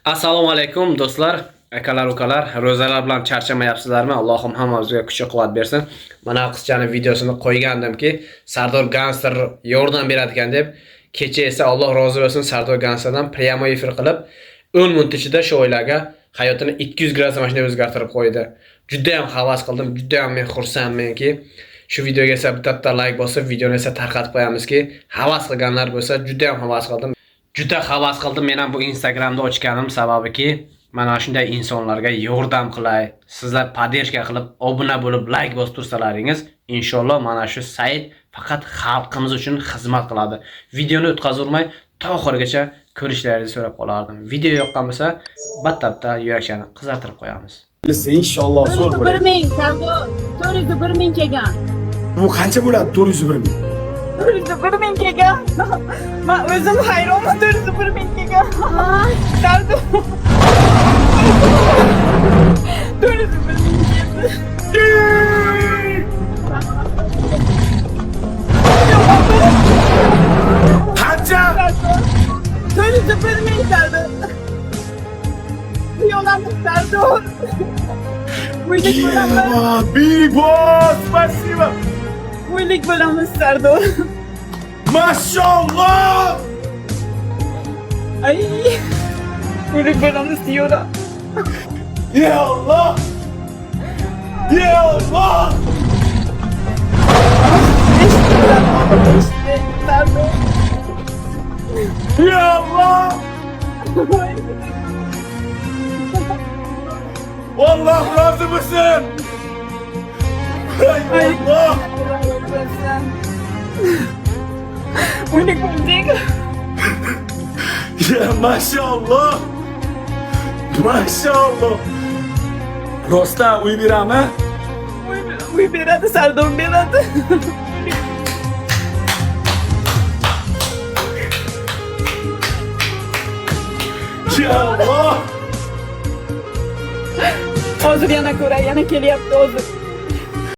Assalomu alaykum do'stlar, akalar, ukalar. Ro'zalar bilan charchamayapsizlarmi? Allohim hammamizga kuch-quvvat bersin. Mana qizchaning videosini qo'ygandimki, Sardor Gangster yordam beradigan deb. Kecha esa Alloh rozi bo'lsin Sardor Gangsterdan prямо efir qilib 10 minut ichida shu oilaga hayotini 200 gradus mashina o'zgartirib qo'ydi. Juda ham havas qildim, juda ham men xursandmanki, shu videoga esa bitta like bosib, videoni esa tarqatib qo'yamizki, havas qilganlar bo'lsa, juda ham havas qildim. Juda havas qildim men ham bu Instagramda ochganim sababiki, mana shunday insonlarga yordam qilay. Sizlar podдержка qilib, obuna bo'lib, like bosib tursalaringiz, inshaalloh mana shu sayt faqat xalqimiz uchun xizmat qiladi. Videoni o'tkazurmay, to oxirigacha ko'rishlaringizni so'rab qolardim. Video yoqqan bo'lsa, batta yurakchani qizartirib qo'yamiz. Inshaalloh zo'r bo'ladi. 1000 Sardor, 401 kelgan. Bu qancha bo'ladi? 401 ming. 401 ming kelgan. Men o'zim hayronman, 401 ming kelgan. Sardor. 401 ming keldi. Qancha? 401 ming Sardor. Yo'lamiz Sardor. Buylik bo'lamiz. Big boss, спасибо. Buylik bo'lamiz Sardor. Mashallah. Ay. Buylik bo'lamiz diyorlar. Ya Allah. Ya Allah. Sardor. Ya Allah. Allah razı mısın? Hay Allah. Buylik bo'ldik. Ya maşallah. Maşallah. Rostdan uy berami? Uy beradi, Sardor beradi. Ya Allah. Hozir yana ko'ray, yana kelyapti hozir.